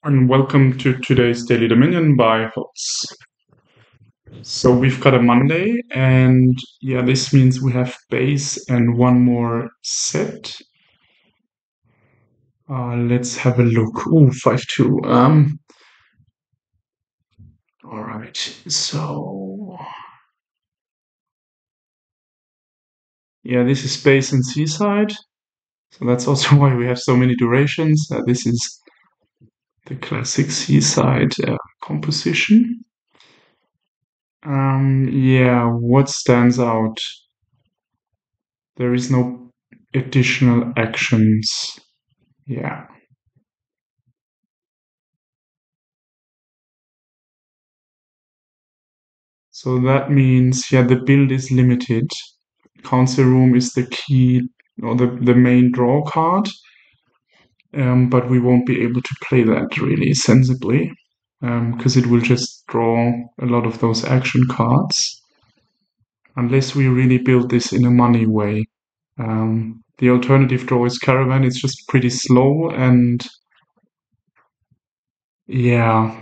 And welcome to today's Daily Dominion by Holtz. So we've got a Monday, and yeah, this means we have base and one more set. Let's have a look. Ooh, 5-2. All right. So yeah, this is base and Seaside. So that's also why we have so many durations. This is the classic Seaside composition. Yeah, what stands out? There is no additional actions. Yeah. So that means, yeah, the build is limited. Council Room is the key or the main draw card, but we won't be able to play that really sensibly because it will just draw a lot of those action cards unless we really build this in a money way. The alternative draw is Caravan. It's just pretty slow and yeah,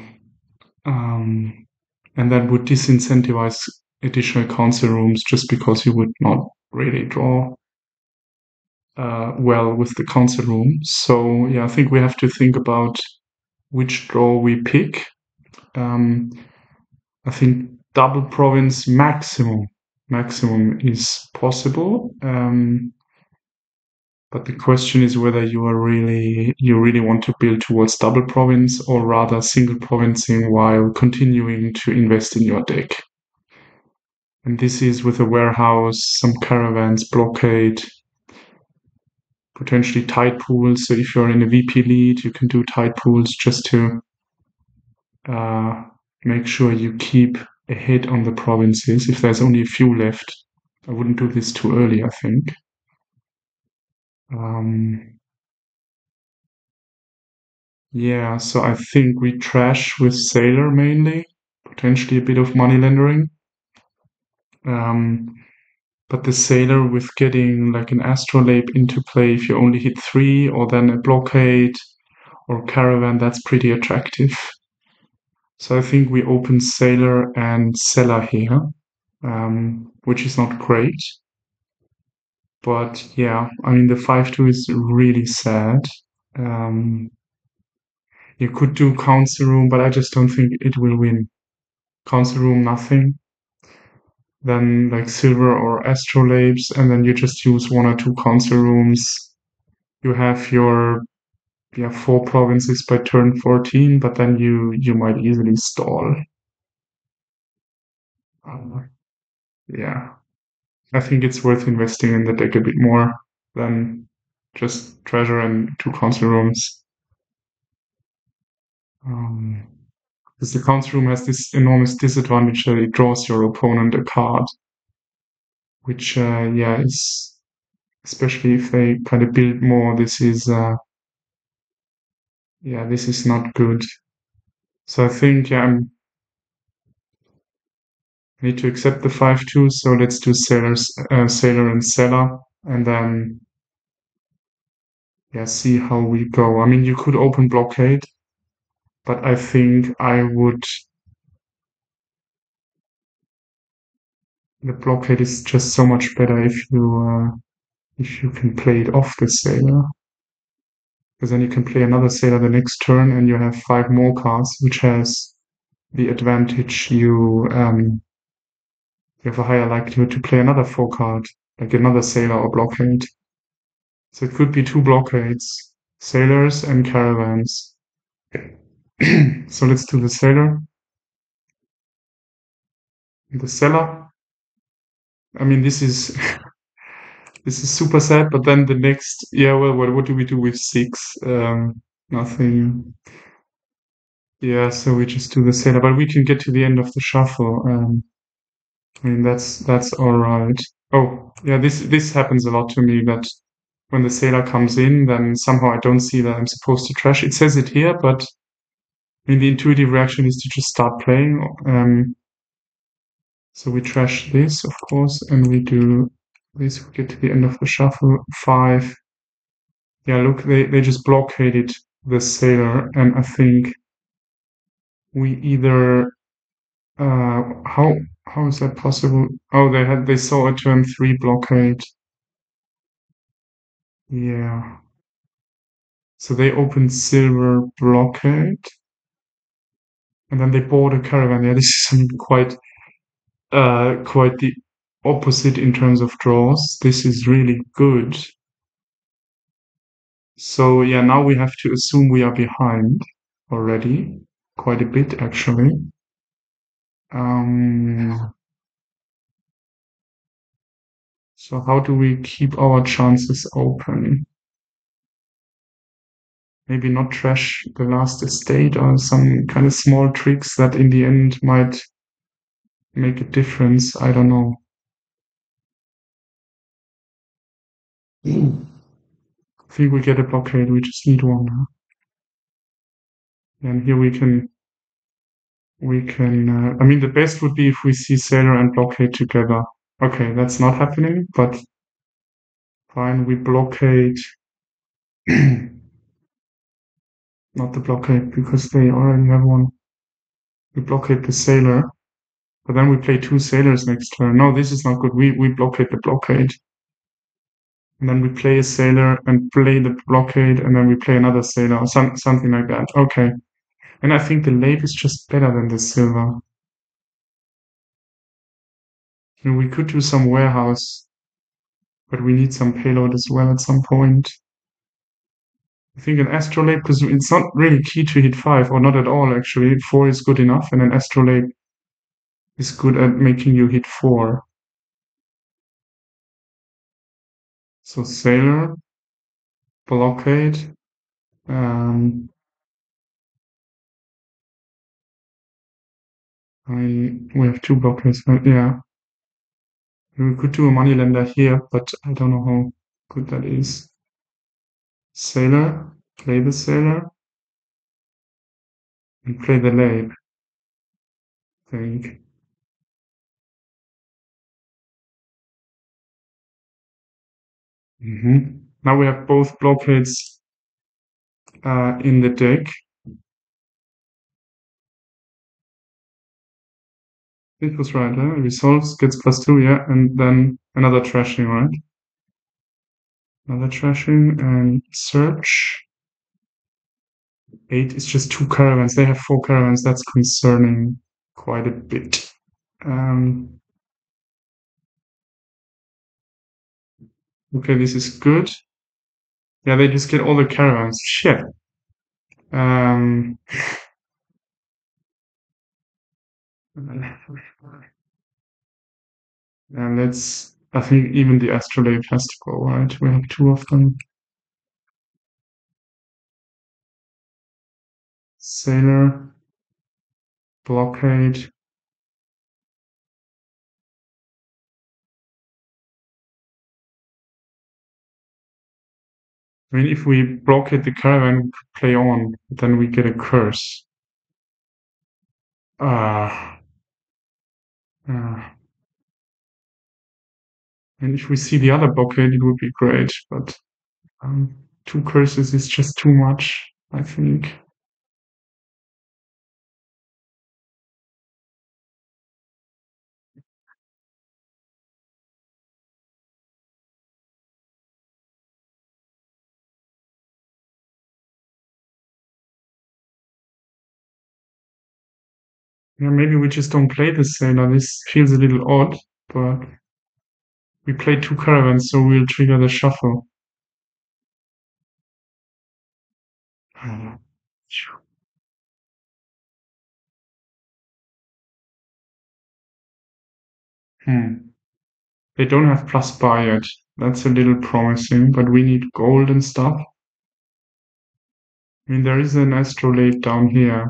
and that would disincentivize additional council rooms just because you would not really draw well with the council room. So yeah, I think we have to think about which draw we pick. Um, I think double province maximum is possible. But the question is whether you really want to build towards double province or rather single provincing while continuing to invest in your deck. And this is with a warehouse, some caravans, blockade, potentially tide pools. So if you're in a VP lead, you can do tide pools just to uh, make sure you keep ahead on the provinces. If there's only a few left, I wouldn't do this too early, I think. Yeah, so I think we trash with Sailor mainly, potentially a bit of money laundering. But the Sailor with getting like an astrolabe into play if you only hit 3, or then a blockade or caravan, that's pretty attractive. So I think we open Sailor and Seller here, which is not great. But yeah, I mean, the 5-2 is really sad. You could do Council Room, but I just don't think it will win. Council Room, nothing. Then like Silver or Astrolabes, and then you just use 1 or 2 Council Rooms. You have your 4 provinces by turn 14, but then you might easily stall. Yeah. I think it's worth investing in the deck a bit more than just treasure and 2 council rooms. Because the council room has this enormous disadvantage that it draws your opponent a card, which, yeah, is especially if they kind of build more. This is, yeah, this is not good. So I think, yeah, I need to accept the 5-2. So let's do Sailor and Seller, and then yeah, see how we go. I mean, you could open blockade, but I think I would. The blockade is just so much better if you can play it off the sailor, because then you can play another sailor the next turn, and you have 5 more cards, which has the advantage you have a higher likelihood to play another 4 card, like another sailor or blockade. So it could be 2 blockades, sailors and caravans. So let's do the sailor. The seller. I mean, this is this is super sad, but then the next, yeah, well, what do we do with 6? Nothing. Yeah, so we just do the sailor, but we can get to the end of the shuffle. I mean, that's all right. Oh, yeah, this happens a lot to me, that when the sailor comes in, then somehow I don't see that I'm supposed to trash. It says it here, but I mean, the intuitive reaction is to just start playing. So we trash this, of course, and we do this. We get to the end of the shuffle. 5. Yeah, look, they just blockade it the sailor, and I think we either how is that possible? Oh, they saw a turn 3 blockade. Yeah. So they opened silver blockade, and then they bought a caravan. Yeah, this is something quite the opposite in terms of draws. This is really good. So yeah, now we have to assume we are behind already, quite a bit actually. Um, so how do we keep our chances open? Maybe not trash the last estate or some kind of small tricks that in the end might make a difference. I don't know. I think we get a blockade. We just need one now. And here I mean, the best would be if we see sailor and blockade together. Okay, that's not happening, but fine. We blockade, not the blockade because they already have one. We blockade the sailor, but then we play two sailors next turn. No, this is not good. We blockade the blockade. And then we play a sailor and play the blockade, and then we play another sailor, or something like that. Okay. And I think the lake is just better than the silver. And we could do some warehouse, but we need some payload as well at some point. I think an astrolabe, because it's not really key to hit 5, or not at all actually. 4 is good enough, and an astrolabe is good at making you hit 4. So sailor, blockade. Um, I mean, we have two blockades, right? Yeah. We could do a moneylender here, but I don't know how good that is. Sailor, play the sailor, and play the lake, I think. Now we have both blockades in the deck. It was right, huh? Resolves, gets +2, yeah, and then another trashing, right? Another trashing and search. 8 is just 2 caravans. They have 4 caravans. That's concerning quite a bit. Okay, this is good. Yeah, they just get all the caravans. Shit. Um, and I think even the astrolabe has to go, right? We have 2 of them. Sailor, blockade. I mean, if we blockade the caravan, we could play on, then we get a curse. Uh, uh, and if we see the other blockade, it would be great, but 2 curses is just too much, I think. Yeah, maybe we just don't play the sailor. This feels a little odd, but we play 2 caravans, so we'll trigger the shuffle. Uh, Hmm. They don't have plus buy yet. That's a little promising, but we need gold and stuff. I mean, there is an astrolabe down here.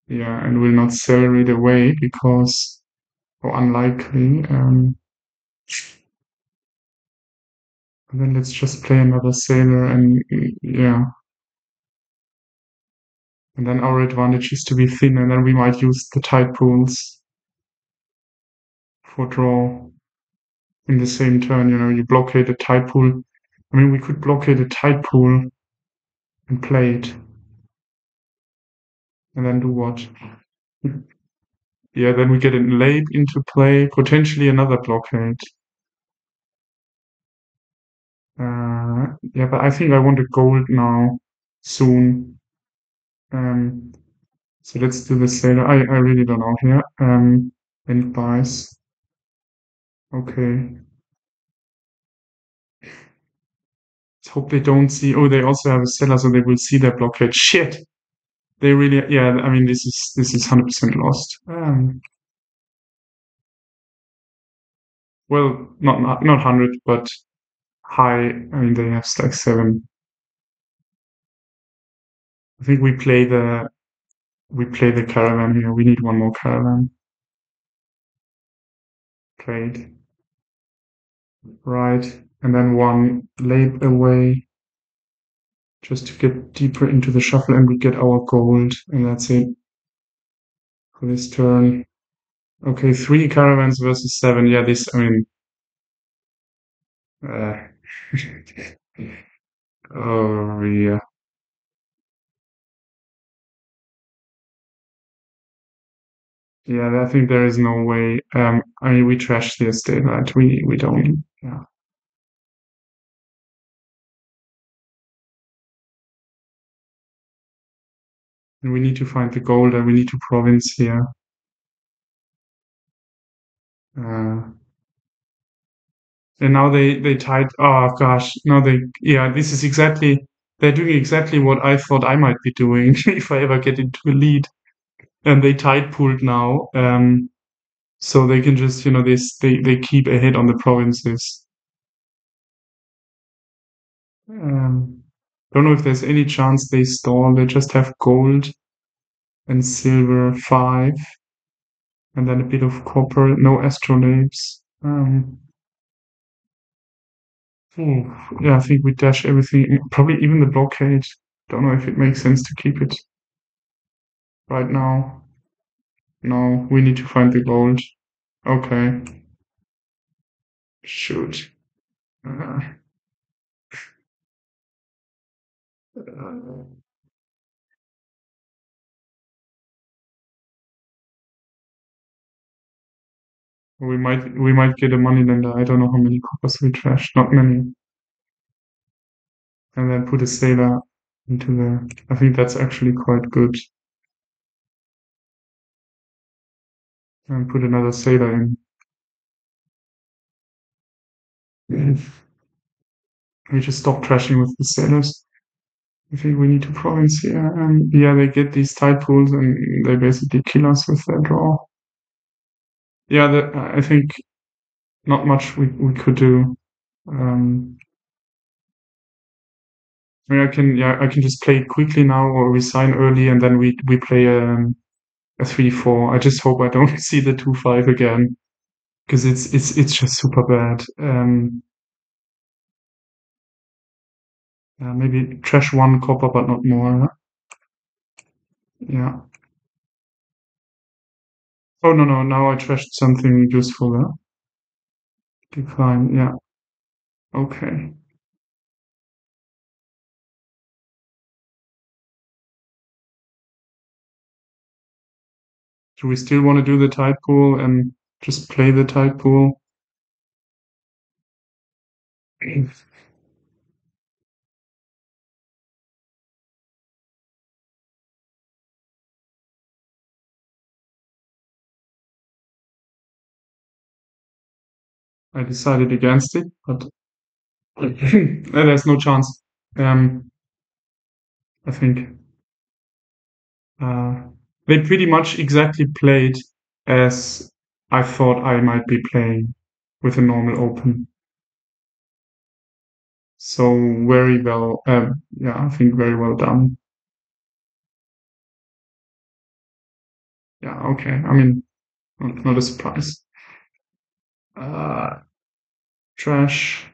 Yeah, and will not sell it away because, or unlikely. And then let's just play another sailor and yeah. And then our advantage is to be thin, and then we might use the tide pools for draw in the same turn. You blockade a tide pool. I mean, we could blockade a tide pool and play it. And then do what? Yeah, then we get a late into play, potentially another blockade. Yeah, but I think I want a gold now, soon. Um, so let's do the sailor. I really don't know here. And buys. Okay. Let's hope they don't see. Oh, they also have a seller, so they will see their blockade. Shit. They really. Yeah. I mean, this is 100% lost. Well, not 100, but high. I mean, they have stack 7. I think we play the caravan here. We need one more caravan played. Right. And then one laid away just to get deeper into the shuffle, and we get our gold, and that's it for this turn. Okay, 3 caravans versus 7. Yeah, this, I mean, uh, oh, yeah. Yeah, I think there is no way. I mean, we trash the estate, right? We don't. Yeah. And we need to find the gold, and we need to province here. Uh, and now they tied. Oh gosh, now they. Yeah, this is exactly. They're doing exactly what I thought I might be doing if I ever get into a lead. And they tide pooled now, so they can just, they keep ahead on the provinces. Um, don't know if there's any chance they stall. They just have gold and silver 5, and then a bit of copper. No astrolabes. Yeah, I think we dash everything. Probably even the blockade. Don't know if it makes sense to keep it right now. No, we need to find the gold. Okay, shoot. Uh, uh, we might get a money lender. I don't know how many coppers we trash. Not many. And then put a sailor into the. I think that's actually quite good. And put another sailor in. We just stop trashing with the sailors. I think we need to province here. And yeah, they get these tide pools and they basically kill us with their draw. Yeah, I think not much we could do. Um, I mean, I can just play it quickly now, or we sign early, and then we play a 3-4. I just hope I don't see the 2-5 again, because it's just super bad. Maybe trash 1 copper, but not more. Yeah. Oh no no! Now I trashed something useful there. Decline. Yeah. Okay. Do we still want to do the tide pool and just play the tide pool? I decided against it, but there's no chance. Um, I think uh, they pretty much exactly played as I thought I might be playing with a normal open. So very well. Yeah, I think very well done. Yeah. Okay. I mean, not a surprise. Uh, trash.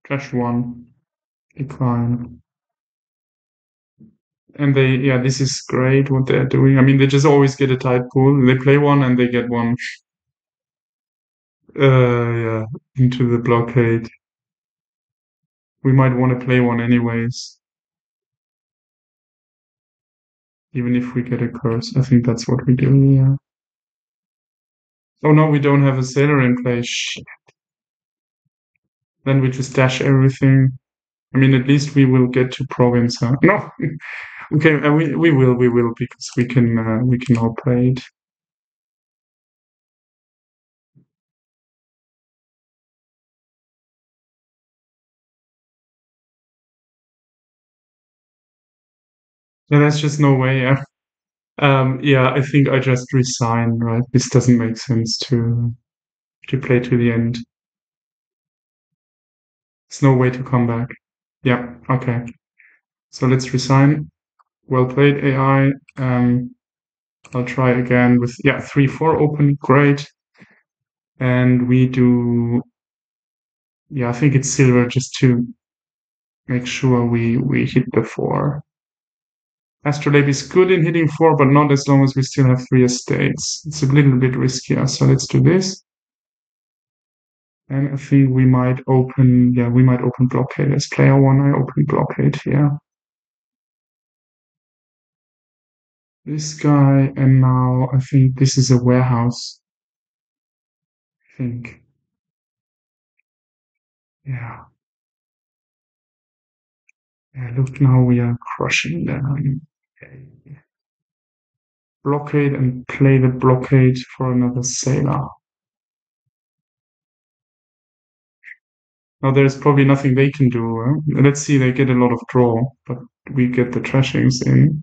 Trash 1. Decline. And yeah, this is great what they're doing. I mean, they just always get a tight pool. They play one and they get one, yeah, into the blockade. We might want to play one anyways, even if we get a curse. I think that's what we do. Yeah. Oh no, we don't have a sailor in play. Shit. Then we just dash everything. I mean, at least we will get to province. Huh? No, okay, we will because we can all play it. Yeah, there's just no way. Yeah. Yeah, I think I just resign. Right, this doesn't make sense to play to the end. There's no way to come back. Yeah. Okay. So let's resign. Well played, AI. I'll try again with 3-4 open. Great. And we do. Yeah, I think it's silver just to make sure we hit the 4. Astrolabe is good in hitting 4, but not as long as we still have 3 estates. It's a little bit riskier. So let's do this. And I think we might open blockade as player 1. I open blockade here. This guy, and now I think this is a warehouse. I think. Yeah. Yeah, look, now we are crushing them. Okay. Blockade and play the blockade for another sailor. Now there's probably nothing they can do. Huh? Let's see, they get a lot of draw, but we get the trashings in.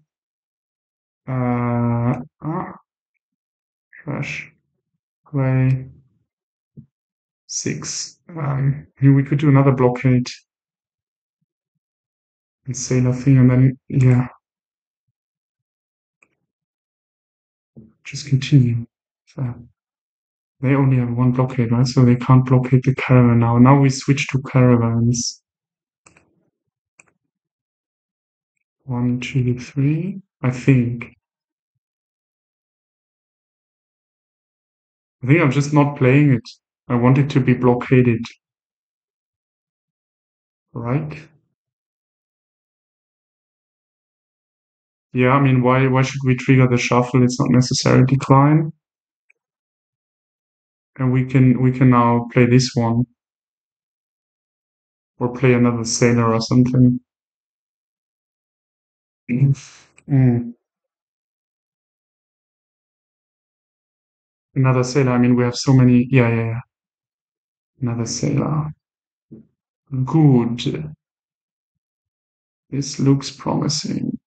Trash, play, 6. We could do another blockade and sailor thing, and then, yeah, just continue. So they only have 1 blockade, right? So they can't blockade the caravan now. Now we switch to caravans. 1, 2, 3. I think I'm just not playing it. I want it to be blockaded, right? Yeah, I mean, why should we trigger the shuffle? It's not necessary decline. And we can now play this one or play another sailor or something. Mm. Another sailor. I mean, we have so many. Yeah. Another sailor. Good. This looks promising.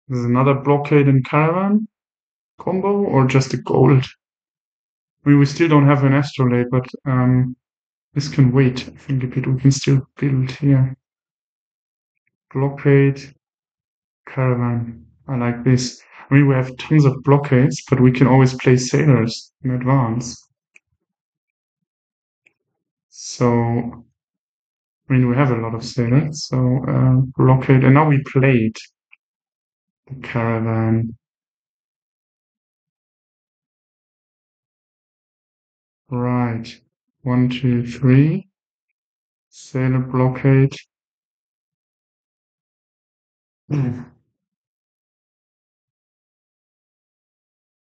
There's another blockade and caravan combo or just a gold. I mean, we still don't have an astrolabe, but this can wait. I think a bit. We can still build here. Blockade, caravan. I like this. I mean, we have tons of blockades, but we can always play sailors in advance. So, I mean, we have a lot of sailors. So, blockade, and now we played the caravan. Right. 1, 2, 3. Sailor blockade.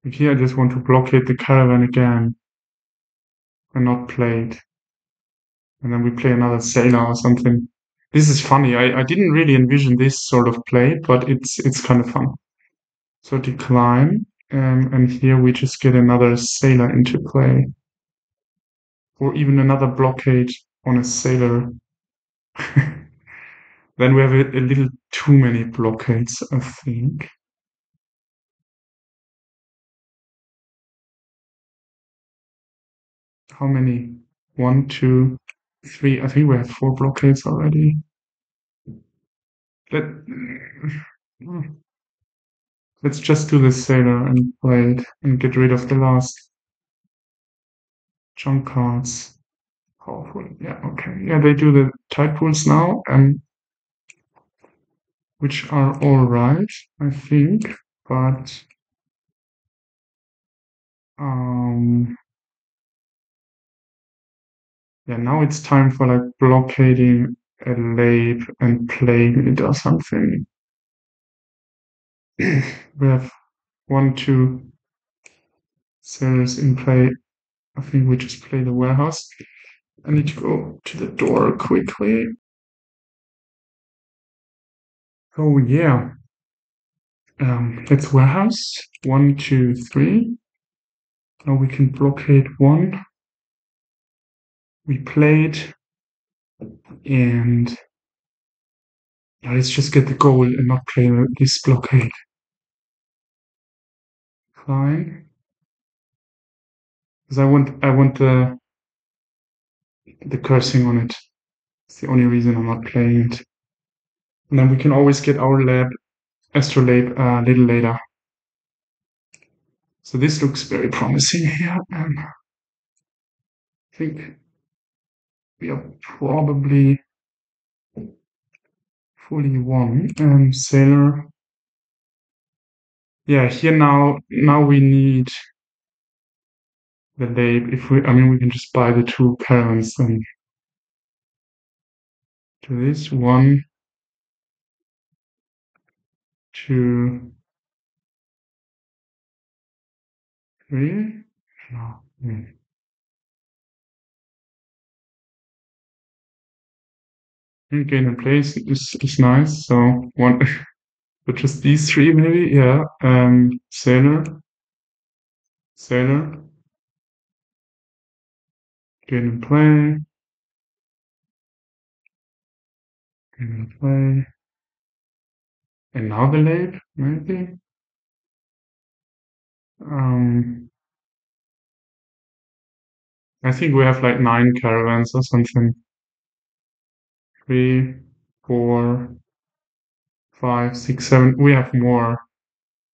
Here, I just want to blockade the caravan again and not play it. And then we play another sailor or something. This is funny. I didn't really envision this sort of play, but it's kind of fun. So decline, and here we just get another sailor into play, or even another blockade on a sailor. Then we have a little too many blockades, I think. How many? 1, 2, 3. I think we have 4 blockades already. Let, let's just do the sailor and play it and get rid of the last junk cards. Powerful. Yeah, okay. Yeah, they do the tide pools now. which are all right, I think, but yeah, now it's time for like blockading a lab and playing it or something. We have 1, 2 sailors in play. I think we just play the warehouse. I need to go to the door quickly. Oh yeah. Let's warehouse. 1, 2, 3. Now we can blockade one. We played, and yeah, let's just get the goal and not play this blockade. Fine. Because I want the cursing on it. It's the only reason I'm not playing it. And then we can always get our astrolabe a little later. So this looks very promising here. I think we are probably fully won. Sailor. Yeah, here now we need the labe. We can just buy the 2 caravans and do this. 1, 2, 3. No. Gain in place is nice. So one, but just these 3 maybe. Yeah. Sailor, sailor, gain in play, gain in play, and now the late maybe. Um, I think we have like 9 caravans or something. 3, 4, 5, 6, 7. We have more.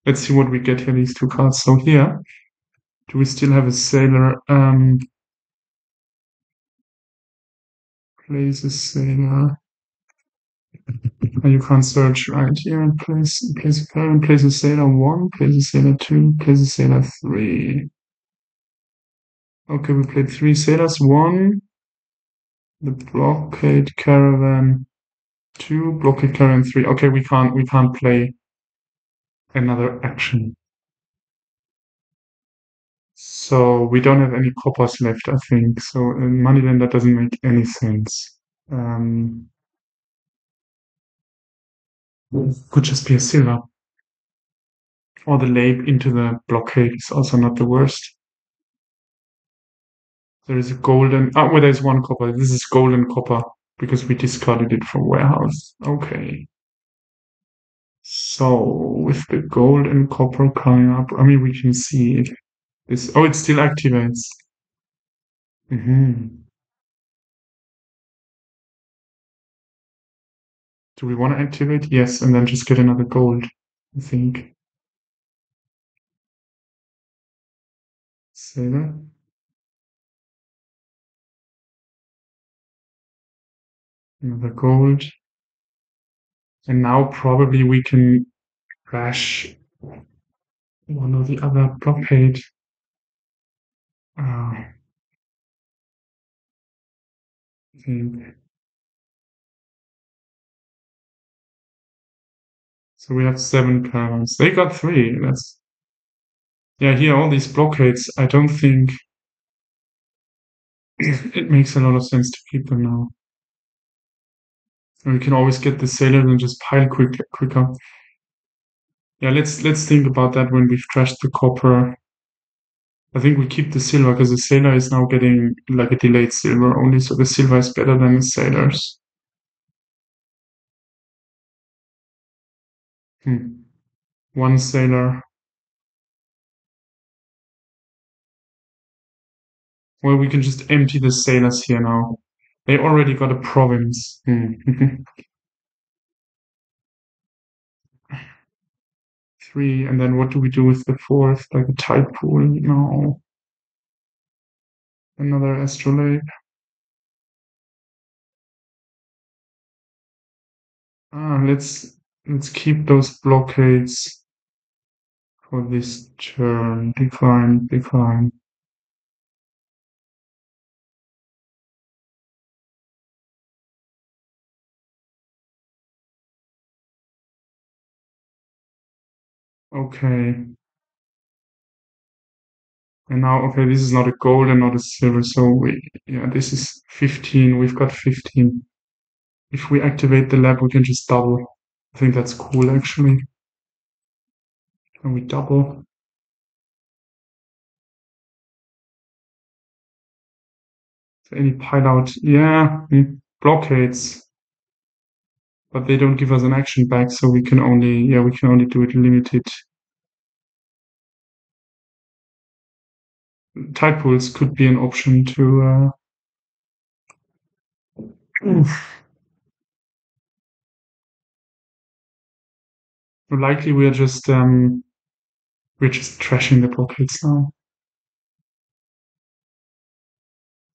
Let's see what we get here. These 2 cards. So here, do we still have a sailor? Place a sailor. You can't search right here. Place a caravan. Place a sailor 1. Place a sailor 2. Place a sailor 3. Okay, we played 3 sailors. 1. The blockade caravan 2. Blockade caravan 3. Okay, we can't play another action. So we don't have any coppers left, I think. So Moneyland, that doesn't make any sense. Could just be a silver. Or the labe into the blockade is also not the worst. There is a golden. Well, there's 1 copper. This is golden copper because we discarded it from warehouse. Okay. So with the gold and copper coming up, we can see it. Oh, it still activates. Do we want to activate? Yes, and then just get another gold, I think. Sailor. Another gold. And now probably we can crash one or the other blockade. I think. So we have 7 caravans. They got 3. Here, all these blockades, I don't think it makes a lot of sense to keep them now. And we can always get the sailors and just pile quicker. Yeah, let's think about that when we've trashed the copper. I think we keep the silver because the sailor is now getting like a delayed silver only, so the silver is better than the sailors. 1 sailor. Well, we can just empty the sailors here now. They already got a province. 3, and then what do we do with the 4th? Like a tide pool? No. Another astrolabe. Let's Let's keep those blockades for this turn. Decline, decline. Okay. And now, okay, this is not a gold and not a silver, so yeah, this is 15. We've got 15. If we activate the lab, we can just double. I think that's cool, actually. And we double. Any pile out? Yeah, blockades. But they don't give us an action back, so we can only, yeah, we can only do it limited. Tide pools could be an option to, likely we're just trashing the blockades now.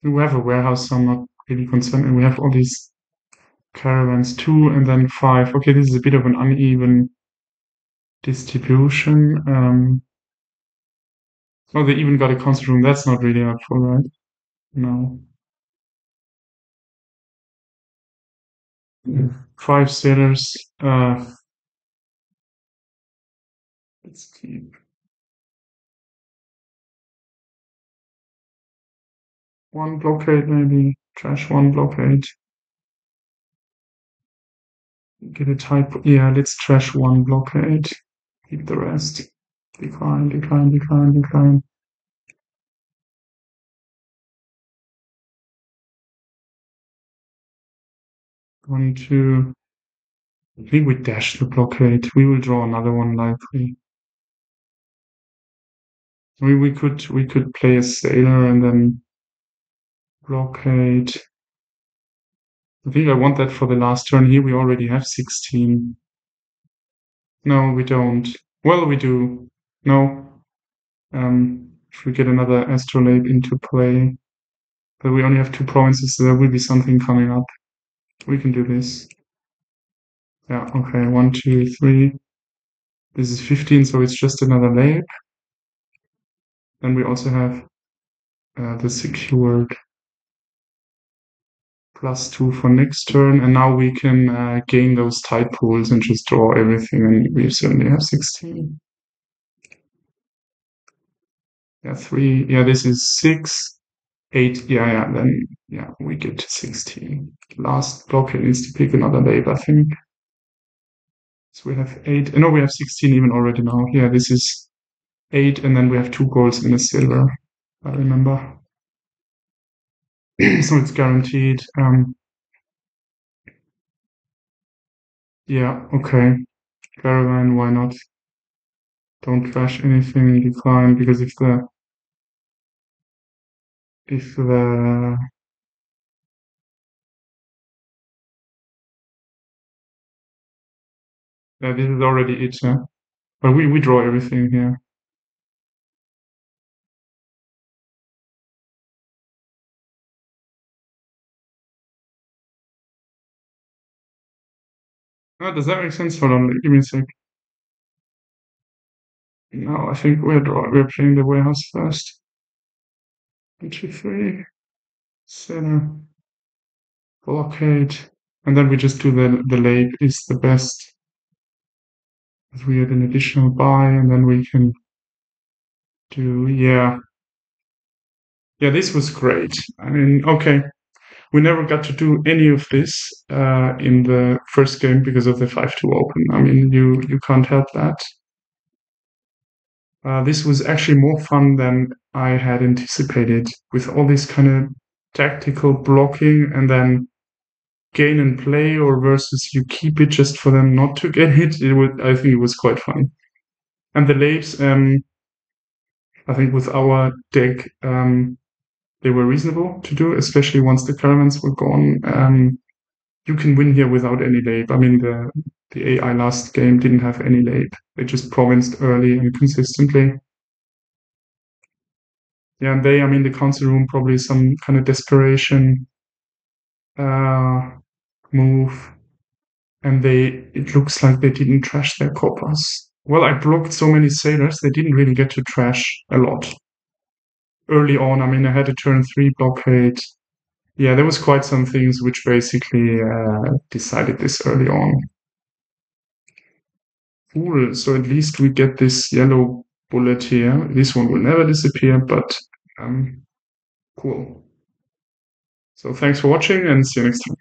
We have a warehouse, so I'm not really concerned. And we have all these caravans, 2 and then 5. Okay, this is a bit of an uneven distribution. Oh, they even got a concert room. That's not really helpful, right? No. 5 sailors. Let's keep one blockade, maybe. Trash one blockade. Get a type. Yeah, let's trash one blockade. Keep the rest. Decline, decline, decline, decline. 1, 2. I think we dash the blockade. We will draw another one likely. We could play a sailor and then blockade. I think I want that for the last turn. Here we already have 16. No, we don't. Well, we do. No. If we get another astrolabe into play, but we only have 2 provinces, so there will be something coming up. We can do this. Yeah, okay. 1, 2, 3. This is 15, so it's just another labe. Then we also have the secured +2 for next turn, and now we can gain those tide pools and just draw everything, and we certainly have 16. Yeah, 3. Yeah, this is 6, 8. Yeah, then yeah, we get to 16. Last blockade needs to pick another labe, I think. So we have 8. No, we have 16 even already now. Yeah, this is 8, and then we have 2 golds and a silver, I remember. So it's guaranteed. Yeah, okay. Caravan, why not? Don't trash anything, decline, because if the this is already it, yeah. But we draw everything here. Does that make sense? Hold on, give me a sec. No, I think we're playing the warehouse first. 1, 2, 3. Center. Blockade. And then we just do the late is the best. We had an additional buy, and then we can do, yeah. Yeah, this was great. I mean, okay. We never got to do any of this in the first game because of the 5-2 open. I mean, you can't help that. This was actually more fun than I had anticipated, with all this kind of tactical blocking and then gain and play, or versus you keep it just for them not to get hit. I think it was quite funny. And the laves, I think with our deck, they were reasonable to do, especially once the caravans were gone. You can win here without any lab. I mean, the AI last game didn't have any lab. They just provinced early and consistently. Yeah, and I mean, the council room probably some kind of desperation move. and it looks like they didn't trash their coppers. Well, I blocked so many sailors, they didn't really get to trash a lot early on. I mean, I had a turn 3 blockade. Yeah, there was quite some things which basically decided this early on. Cool. So at least we get this yellow bullet here. This one will never disappear, but cool. So thanks for watching and see you next time.